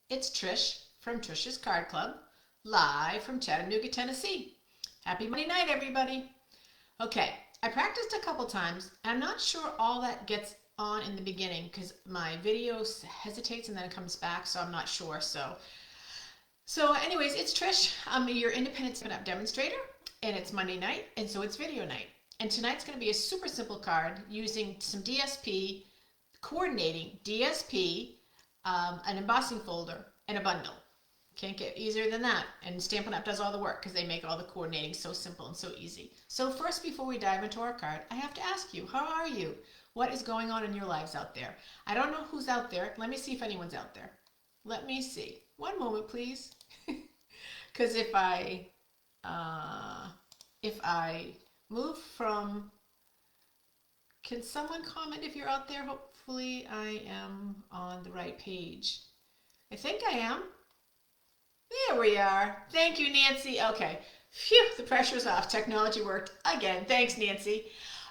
It's Trish from Trish's Card Club, live from Chattanooga, Tennessee. Happy Monday night, everybody. Okay, I practiced a couple times. I'm not sure all that gets on in the beginning because my video hesitates and then it comes back, so I'm not sure. So anyways, it's Trish. I'm your independent Stampin' Up demonstrator, and it's Monday night, and so it's video night. And tonight's going to be a super simple card using some DSP, coordinating DSP, an embossing folder, and a bundle. Can't get easier than that. And Stampin' Up does all the work because they make all the coordinating so simple and so easy. So first, before we dive into our card, I have to ask you, how are you? What is going on in your lives out there? I don't know who's out there. Let me see if anyone's out there. Let me see. One moment, please. Because if I move from, can someone comment if you're out there? Hopefully I am on the right page. I think I am. There we are. Thank you, Nancy. Okay. Phew, the pressure's off. Technology worked again. Thanks, Nancy.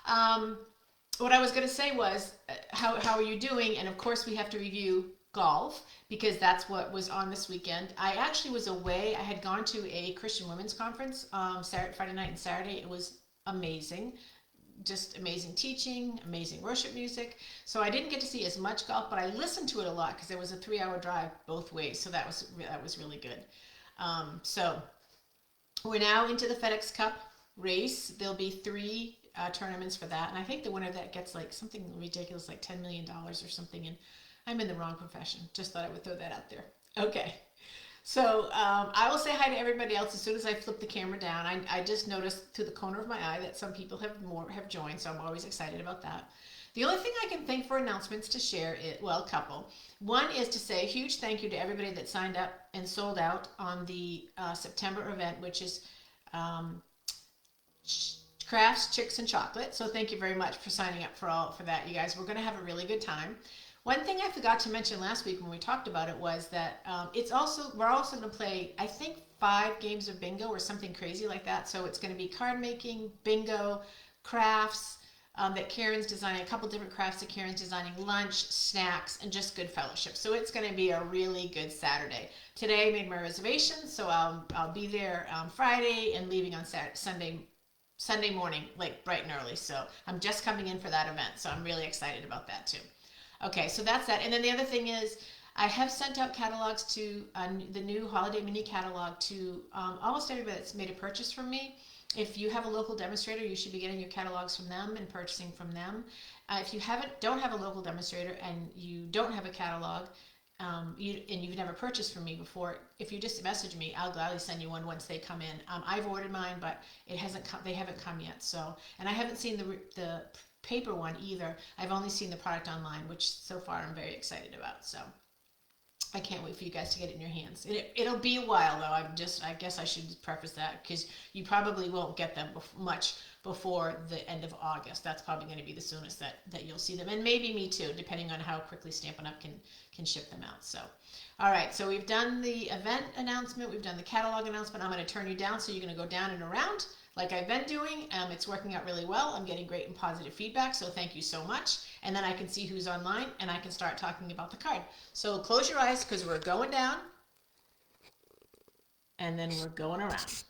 What I was going to say was, how are you doing? And of course, we have to review golf because that's what was on this weekend. I actually was away. I had gone to a Christian women's conference Friday night and Saturday. It was amazing. Just amazing teaching, amazing worship music. So I didn't get to see as much golf, but I listened to it a lot because there was a 3-hour drive both ways. So that was really good. So we're now into the FedEx Cup race. There'll be 3 tournaments for that, and I think the winner of that gets like something ridiculous, like $10 million or something. And I'm in the wrong profession. Just thought I would throw that out there. Okay. So I will say hi to everybody else as soon as I flip the camera down. I just noticed through the corner of my eye that some people have joined, so I'm always excited about that. The only thing I can think for announcements to share is, well, a couple. One is to say a huge thank you to everybody that signed up and sold out on the September event, which is Crafts, Chicks, and Chocolate. So thank you very much for signing up for that, you guys. We're going to have a really good time. One thing I forgot to mention last week when we talked about it was that we're also going to play, I think, 5 games of bingo or something crazy like that. So it's going to be card making, bingo, crafts that Karen's designing, a couple different crafts that Karen's designing, lunch, snacks, and just good fellowship. So it's going to be a really good Saturday. Today I made my reservation, so I'll be there Friday and leaving on Sunday morning, like bright and early. So I'm just coming in for that event. So I'm really excited about that too. Okay, so that's that. And then the other thing is I have sent out catalogs to the new holiday mini catalog to almost everybody that's made a purchase from me. If you have a local demonstrator, you should be getting your catalogs from them and purchasing from them. If you don't have a local demonstrator and you don't have a catalog, and you've never purchased from me before, if you just message me, I'll gladly send you one once they come in. I've ordered mine, but it hasn't come. They haven't come yet. So, and I haven't seen the paper one either. I've only seen the product online, which so far I'm very excited about. So I can't wait for you guys to get it in your hands. It'll be a while though. I guess I should preface that because you probably won't get them much before the end of August. That's probably going to be the soonest that you'll see them, and maybe me too, depending on how quickly Stampin' Up can ship them out. So, all right. So we've done the event announcement. We've done the catalog announcement. I'm going to turn you down, so you're going to go down and around like I've been doing. It's working out really well. I'm getting great and positive feedback, so thank you so much. And then I can see who's online, and I can start talking about the card. So close your eyes because we're going down, and then we're going around.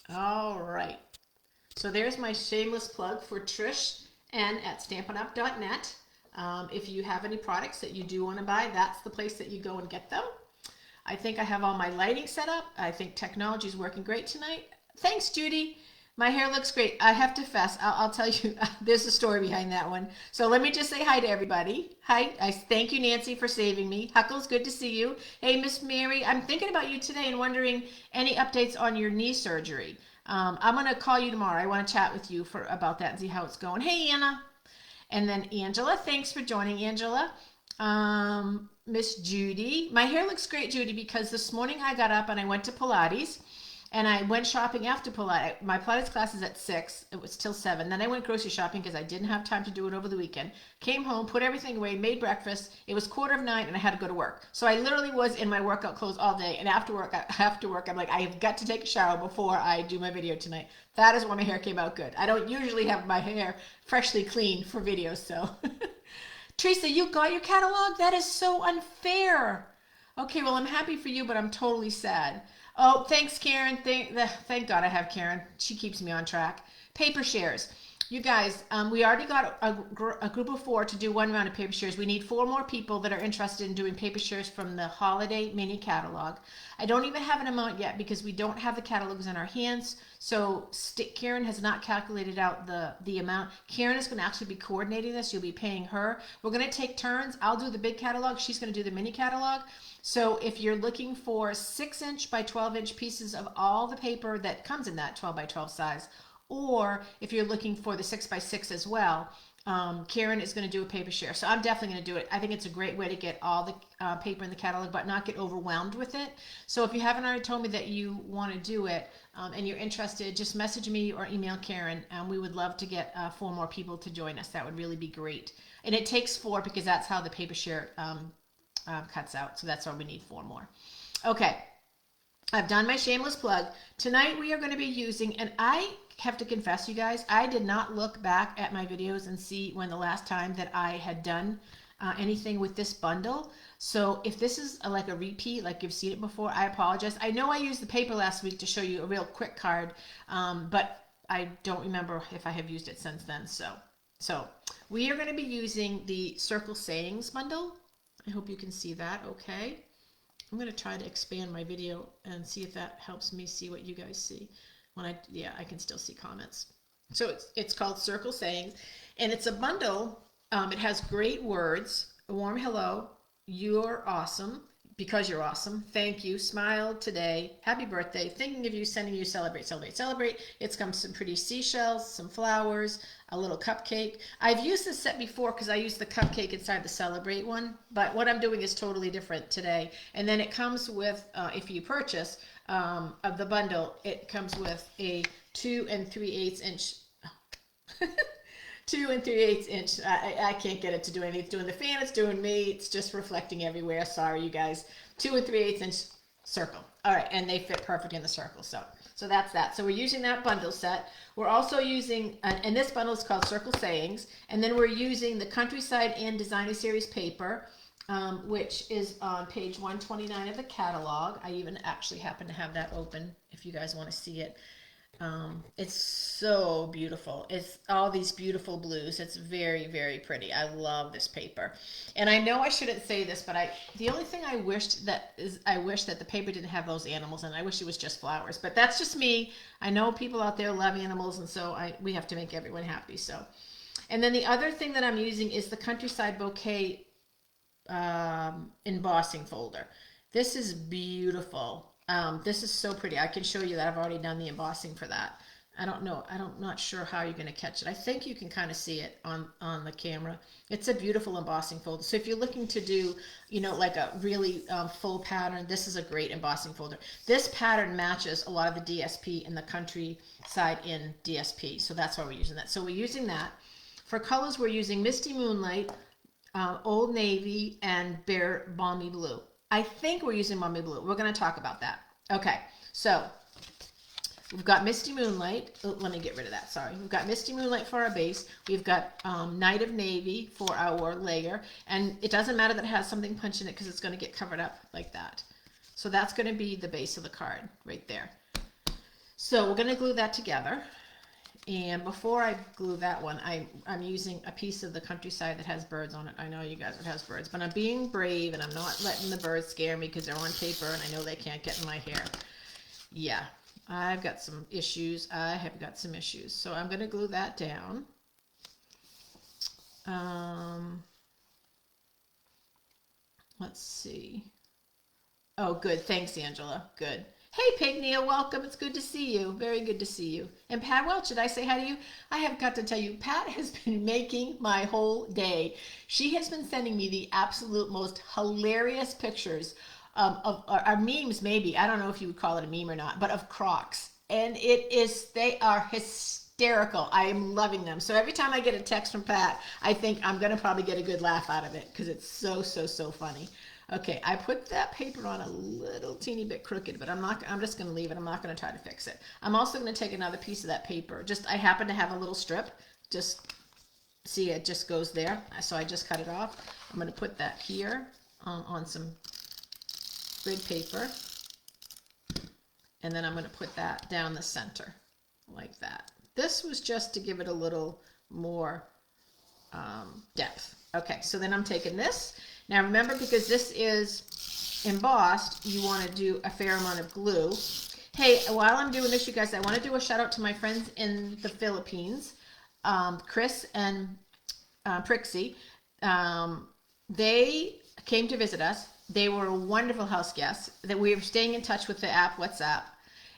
All right. So there's my shameless plug for Trish and at Stampin'Up.net. If you have any products that you do want to buy, that's the place that you go and get them. I think I have all my lighting set up. I think technology is working great tonight. Thanks, Judy. My hair looks great. I have to fess. I'll tell you, there's a story behind that one. So let me just say hi to everybody. Hi. I thank you, Nancy, for saving me. Huckles, good to see you. Hey, Miss Mary, I'm thinking about you today and wondering any updates on your knee surgery. I'm going to call you tomorrow. I want to chat with you about that and see how it's going. Hey, Anna. And then Angela, thanks for joining, Angela. Miss Judy. My hair looks great, Judy, because this morning I got up and I went to Pilates and I went shopping after Pilates. My Pilates class is at 6. It was till 7. Then I went grocery shopping because I didn't have time to do it over the weekend. Came home, put everything away, made breakfast. It was 8:45 and I had to go to work. So I literally was in my workout clothes all day. And after work, I'm like, I have got to take a shower before I do my video tonight. That is why my hair came out good. I don't usually have my hair freshly cleaned for videos, so Teresa, you got your catalog? That is so unfair. Okay, well, I'm happy for you, but I'm totally sad. Oh, thanks, Karen. Thank God I have Karen. She keeps me on track. Paper shares. You guys, we already got a group of 4 to do 1 round of paper shares. We need 4 more people that are interested in doing paper shares from the holiday mini catalog. I don't even have an amount yet because we don't have the catalogs in our hands. So Karen has not calculated out the amount. Karen is going to actually be coordinating this. You'll be paying her. We're going to take turns. I'll do the big catalog. She's going to do the mini catalog. So if you're looking for 6-inch by 12-inch pieces of all the paper that comes in that 12 by 12 size, or if you're looking for the 6x6 as well, Karen is going to do a paper share. So I'm definitely going to do it. I think it's a great way to get all the paper in the catalog, but not get overwhelmed with it. So if you haven't already told me that you want to do it and you're interested, just message me or email Karen. We would love to get 4 more people to join us. That would really be great. And it takes 4 because that's how the paper share cuts out. So that's why we need 4 more. Okay. I've done my shameless plug. Tonight we are going to be using, and I have to confess, you guys, I did not look back at my videos and see when the last time that I had done anything with this bundle. So if this is like a repeat, like you've seen it before, I apologize. I know I used the paper last week to show you a real quick card, but I don't remember if I have used it since then. So we are going to be using the Circle Sayings bundle. I hope you can see that okay. I'm going to try to expand my video and see if that helps me see what you guys see. Yeah, I can still see comments. So it's called Circle Sayings, and it's a bundle. It has great words: a warm hello, you're awesome, because you're awesome, thank you, smile today, happy birthday, thinking of you, sending you, celebrate, celebrate, celebrate. It's come some pretty seashells, some flowers, a little cupcake. I've used this set before because I used the cupcake inside the celebrate one, but what I'm doing is totally different today. And then it comes with, if you purchase of the bundle, it comes with a 2 3/8 inch 2 3/8 inch. I can't get it to do anything. It's doing the fan, it's doing me, it's just reflecting everywhere. Sorry, you guys. 2 3/8 inch circle. All right, and they fit perfect in the circle. So that's that. So we're using that bundle set. We're also using, and this bundle is called Circle Sayings, and then we're using the Countryside and Designer Series paper, which is on page 129 of the catalog. I even actually happen to have that open if you guys want to see it. It's so beautiful. It's all these beautiful blues. It's very, very pretty. I love this paper. And I know I shouldn't say this, but the only thing I wish that the paper didn't have those animals, and I wish it was just flowers. But that's just me. I know people out there love animals, and so we have to make everyone happy. So, and then the other thing that I'm using is the Countryside Bouquet embossing folder. This is beautiful. This is so pretty. I can show you that. I've already done the embossing for that. I don't know. I'm not sure how you're going to catch it. I think you can kind of see it on the camera. It's a beautiful embossing folder. So if you're looking to do, like a really full pattern, this is a great embossing folder. This pattern matches a lot of the DSP in the Countryside in DSP. So that's why we're using that. So we're using that. For colors, we're using Misty Moonlight, Old Navy, and Bare Balmy Blue. I think we're using Balmy Blue. We're going to talk about that. Okay, so we've got Misty Moonlight. Oh, let me get rid of that. Sorry. We've got Misty Moonlight for our base. We've got Night of Navy for our layer. And it doesn't matter that it has something punched in it because it's going to get covered up like that. So that's going to be the base of the card right there. So we're going to glue that together. And before I glue that one, I'm using a piece of the Countryside that has birds on it. I know you guys, it has birds, but I'm being brave and I'm not letting the birds scare me because they're on paper and I know they can't get in my hair. Yeah, I've got some issues. I have got some issues. So I'm going to glue that down. Let's see. Oh, good. Thanks, Angela. Good. Hey, Pigneal, welcome. It's good to see you. Very good to see you. And Pat Welch, should I say hi to you? I have got to tell you, Pat has been making my whole day. She has been sending me the absolute most hilarious pictures of memes, maybe. I don't know if you would call it a meme or not, but of Crocs. And they are hysterical. I am loving them. So every time I get a text from Pat, I think I'm going to probably get a good laugh out of it because it's so, so, so funny. Okay, I put that paper on a little teeny bit crooked, but I'm just going to leave it. I'm not going to try to fix it. I'm also going to take another piece of that paper. I happen to have a little strip. Just See, it just goes there. So I just cut it off. I'm going to put that here on some grid paper. And then I'm going to put that down the center like that. This was just to give it a little more depth. Okay, so then I'm taking this. Now remember, because this is embossed, you want to do a fair amount of glue. Hey, while I'm doing this, you guys, I want to do a shout out to my friends in the Philippines, Chris and Prixie. They came to visit us. They were wonderful house guests. That we were staying in touch with the app WhatsApp,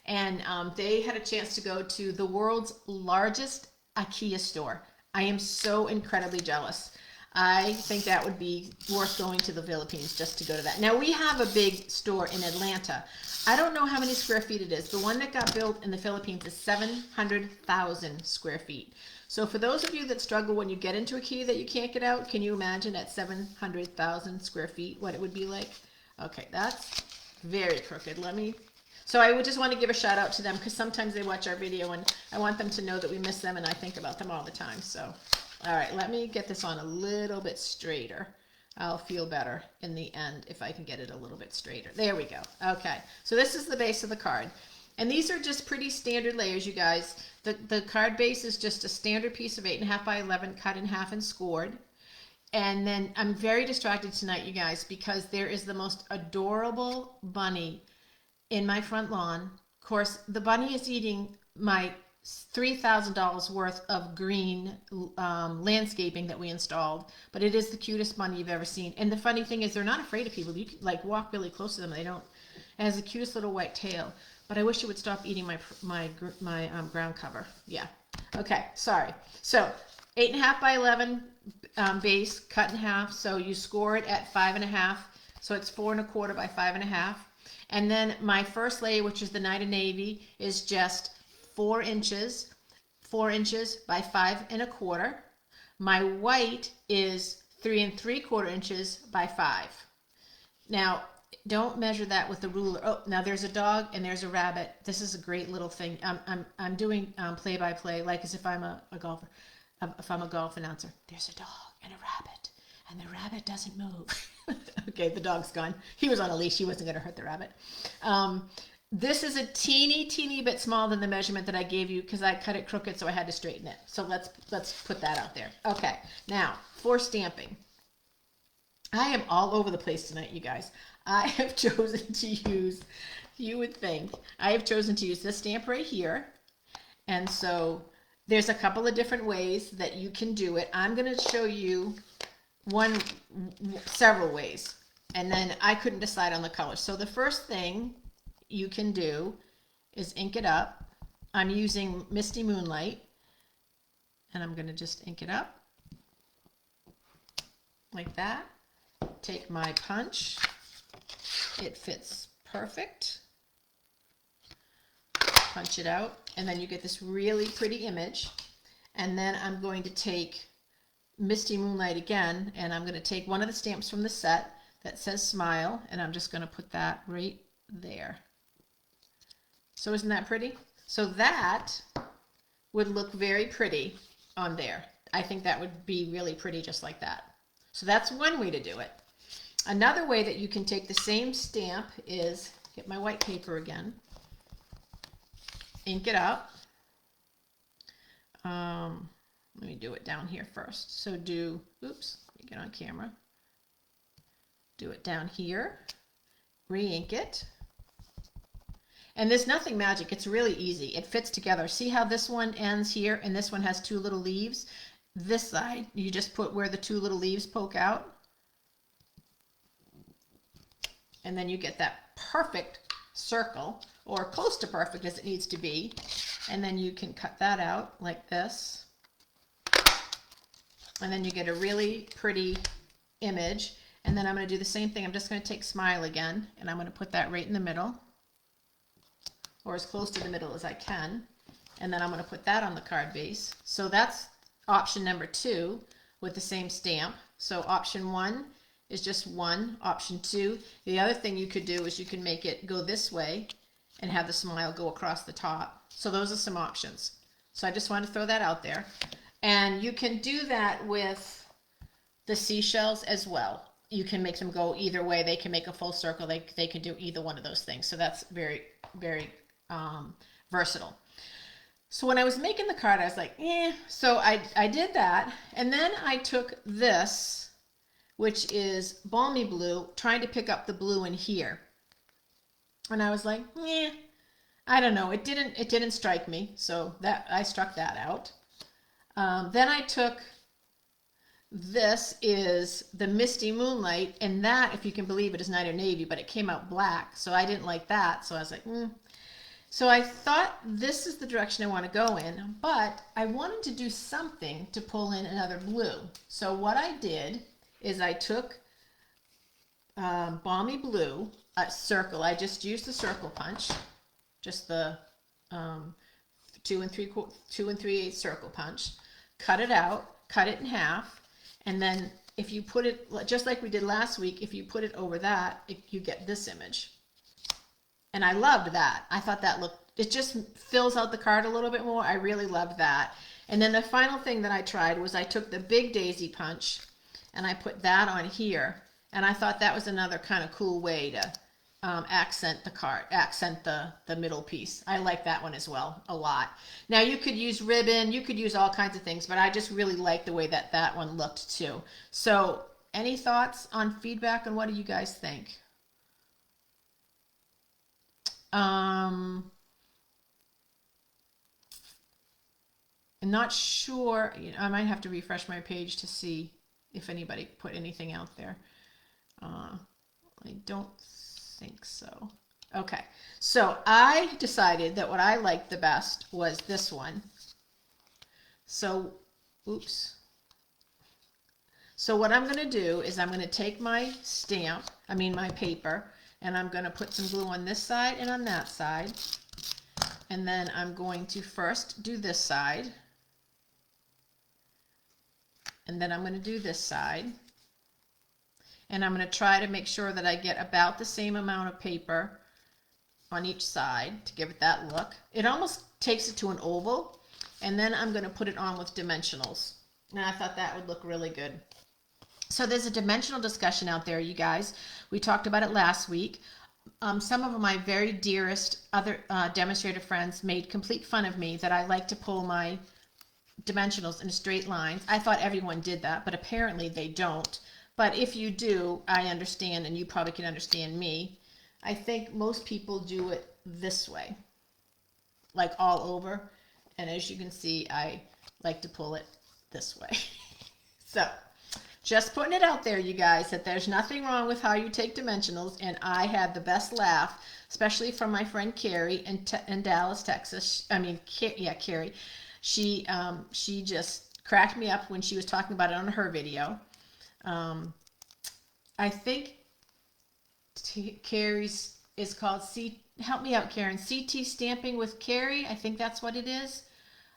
and they had a chance to go to the world's largest IKEA store. I am so incredibly jealous. I think that would be worth going to the Philippines just to go to that. Now, we have a big store in Atlanta. I don't know how many square feet it is. The one that got built in the Philippines is 700,000 square feet. So for those of you that struggle when you get into IKEA that you can't get out, can you imagine at 700,000 square feet what it would be like? Okay, that's very crooked. So I would just want to give a shout out to them, because sometimes they watch our video and I want them to know that we miss them, and I think about them all the time. So, all right, let me get this on a little bit straighter. I'll feel better in the end if I can get it a little bit straighter. There we go. Okay, so this is the base of the card. And these are just pretty standard layers, you guys. The card base is just a standard piece of 8.5 by 11 cut in half and scored. And then I'm very distracted tonight, you guys, because there is the most adorable bunny in my front lawn. Of course, the bunny is eating my $3,000 worth of green landscaping that we installed, but it is the cutest bunny you've ever seen. And the funny thing is, they're not afraid of people. You can like walk really close to them. They don't. It has the cutest little white tail. But I wish it would stop eating my ground cover. Yeah. Okay. Sorry. So 8.5 by 11 base cut in half. So you score it at 5.5. So it's 4.25 by 5.5. And then my first layer, which is the Night of Navy, is just 4 inches by 5.25. My white is 3.75 inches by 5. Now, don't measure that with a ruler. Oh, now there's a dog and there's a rabbit. This is a great little thing. I'm doing play by play, like as if I'm a golfer, if I'm a golf announcer. There's a dog and a rabbit, and the rabbit doesn't move. Okay, the dog's gone. He was on a leash. He wasn't going to hurt the rabbit. This is a teeny bit smaller than the measurement that I gave you, because I cut it crooked, so I had to straighten it. So let's put that out there. Okay, now for stamping. I am all over the place tonight, you guys. I have chosen to use, you would think, I have chosen to use this stamp right here. And so there's a couple of different ways that you can do it. I'm going to show you several ways. And then I couldn't decide on the color. So the first thing you can do is ink it up. I'm using Misty Moonlight. And I'm going to just ink it up. Like that. Take my punch. It fits perfect. Punch it out, and then you get this really pretty image. And then I'm going to take Misty Moonlight again, and I'm going to take one of the stamps from the set that says Smile, and I'm just going to put that right there. So isn't that pretty? So that would look very pretty on there. I think that would be really pretty just like that. So that's one way to do it. Another way that you can take the same stamp is, get my white paper again, ink it up. Let me do it down here first. So do, oops, let me get on camera. Do it down here, re-ink it. And there's nothing magic, it's really easy. It fits together. See how this one ends here and this one has 2 little leaves? This side, you just put where the 2 little leaves poke out. And then you get that perfect circle, or close to perfect as it needs to be. And then you can cut that out like this. And then you get a really pretty image. And then I'm going to do the same thing. I'm just going to take Smile again, and I'm going to put that right in the middle, or as close to the middle as I can. And then I'm going to put that on the card base. So that's option number 2 with the same stamp. So option 1 is just 1. Option 2, the other thing you could do is you can make it go this way and have the smile go across the top. So those are some options. So I just wanted to throw that out there. And you can do that with the seashells as well. You can make them go either way. They can make a full circle. They can do either one of those things. So that's very, very versatile. So when I was making the card, I was like, eh. So I did that. And then I took this, which is Balmy Blue, trying to pick up the blue in here. And I was like, eh, I don't know. It didn't strike me. So that I struck that out. Then I took, this is the Misty Moonlight, and that, if you can believe it, is Night or Navy, but it came out black, so I didn't like that. So I was like, So I thought this is the direction I want to go in, but I wanted to do something to pull in another blue. So what I did is I took Balmy Blue, a circle. I just used the circle punch, just the 2 3/8 circle punch, cut it out, cut it in half, and then if you put it, just like we did last week, if you put it over that, you get this image. And I loved that. I thought that it just fills out the card a little bit more. I really loved that. And then the final thing that I tried was I took the big daisy punch and I put that on here. And I thought that was another kind of cool way to accent the card, accent the middle piece. I like that one as well a lot. Now you could use ribbon, you could use all kinds of things, but I just really like the way that one looked too. So any thoughts on feedback, and what do you guys think? I'm not sure. I might have to refresh my page to see if anybody put anything out there. I don't think so. Okay, so I decided that what I liked the best was this one. So, oops. So what I'm going to do is I'm going to take my my paper, and I'm going to put some glue on this side and on that side. And then I'm going to first do this side. And then I'm going to do this side. And I'm going to try to make sure that I get about the same amount of paper on each side to give it that look. It almost takes it to an oval. And then I'm going to put it on with dimensionals. And I thought that would look really good. So there's a dimensional discussion out there, you guys. We talked about it last week. Some of my very dearest other demonstrator friends made complete fun of me that I like to pull my dimensionals in straight lines. I thought everyone did that, but apparently they don't. But if you do, I understand, and you probably can understand me. I think most people do it this way, like all over. And as you can see, I like to pull it this way. So just putting it out there, you guys, that there's nothing wrong with how you take dimensionals. And I had the best laugh, especially from my friend Carrie in Dallas, Texas. Carrie. She just cracked me up when she was talking about it on her video. I think Carrie's is called help me out, Karen. CT Stamping with Carrie. I think that's what it is.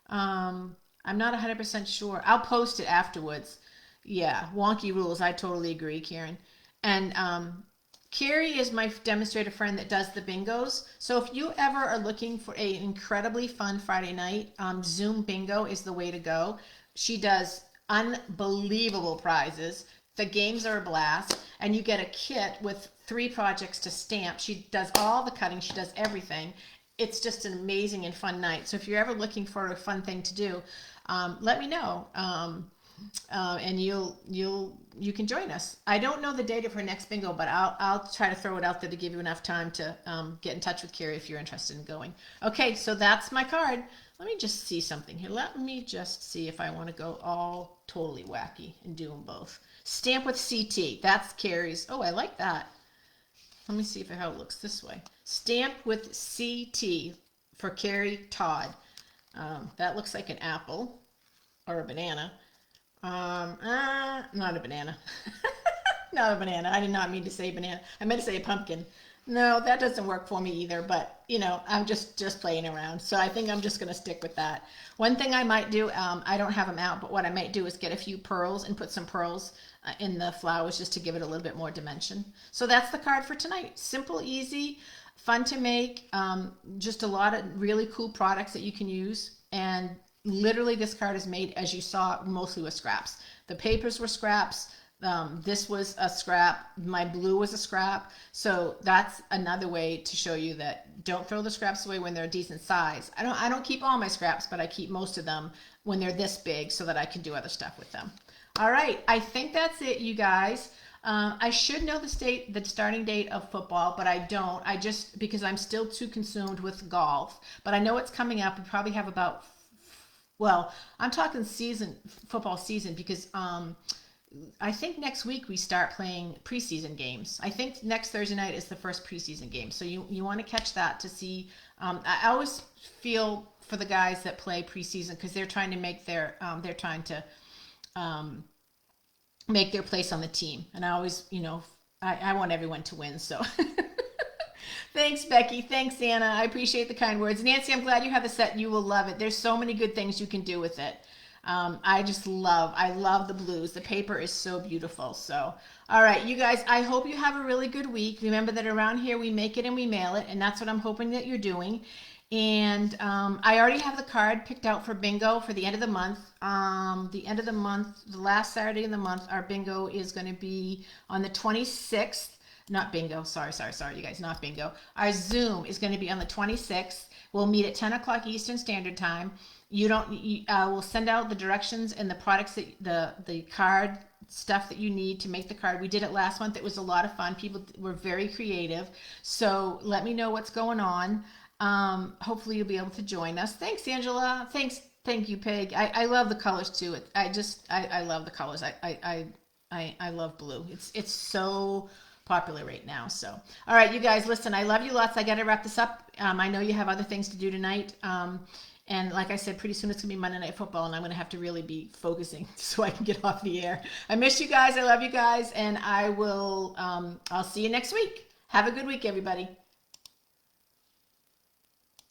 I'm not 100% sure. I'll post it afterwards. Yeah, wonky rules. I totally agree, Karen. And Carrie is my demonstrator friend that does the bingos. So if you ever are looking for an incredibly fun Friday night, Zoom bingo is the way to go. She does unbelievable prizes. The games are a blast, and you get a kit with 3 projects to stamp. She does all the cutting. She does everything. It's just an amazing and fun night. So if you're ever looking for a fun thing to do, let me know. And you can join us. I don't know the date of her next bingo, but I'll try to throw it out there to give you enough time to get in touch with Carrie if you're interested in going. Okay, so that's my card. Let me just see something here. Let me just see if I want to go all totally wacky and do them both. Stamp with CT. That's Carrie's. Oh, I like that. Let me see how it looks this way. Stamp with CT for Carrie Todd. That looks like an apple or a banana. Not a banana. Not a banana. I did not mean to say banana. I meant to say a pumpkin. No, that doesn't work for me either, but I'm just playing around. So I think I'm just going to stick with that. One thing I might do, I don't have them out, but what I might do is get a few pearls and put some pearls in the flowers just to give it a little bit more dimension. So that's the card for tonight. Simple, easy, fun to make, just a lot of really cool products that you can use, and literally this card is made, as you saw, mostly with scraps. The papers were scraps. This was a scrap. My blue was a scrap. So that's another way to show you that don't throw the scraps away when they're a decent size. I don't keep all my scraps, but I keep most of them when they're this big so that I can do other stuff with them. All right, I think that's it, you guys. I should know the starting date of football, but I don't. I just, because I'm still too consumed with golf. But I know it's coming up. We probably have about, well, I'm talking football season, because I think next week we start playing preseason games. I think next Thursday night is the first preseason game. So you want to catch that to see. I always feel for the guys that play preseason, because they're trying to make their make their place on the team. And I always, I want everyone to win. So thanks, Becky. Thanks, Anna. I appreciate the kind words. Nancy, I'm glad you have the set. You will love it. There's so many good things you can do with it. I love the blues. The paper is so beautiful. So, all right, you guys, I hope you have a really good week. Remember that around here we make it and we mail it, and that's what I'm hoping that you're doing. And I already have the card picked out for bingo for the end of the month. The last Saturday of the month, our bingo is going to be on the 26th. Not bingo. Sorry, you guys. Not bingo. Our Zoom is going to be on the 26th. We'll meet at 10 o'clock Eastern Standard Time. We'll send out the directions and the products the card stuff that you need to make the card. We did it last month. It was a lot of fun. People were very creative. So let me know what's going on. Hopefully you'll be able to join us. Thanks, Angela. Thank you, Peg. I love the colors too. I love the colors. I love blue. It's so popular right now. So, all right, you guys, listen, I love you lots. I got to wrap this up. I know you have other things to do tonight. And like I said, pretty soon it's going to be Monday Night Football, and I'm going to have to really be focusing so I can get off the air. I miss you guys. I love you guys. And I'll see you next week. Have a good week, everybody.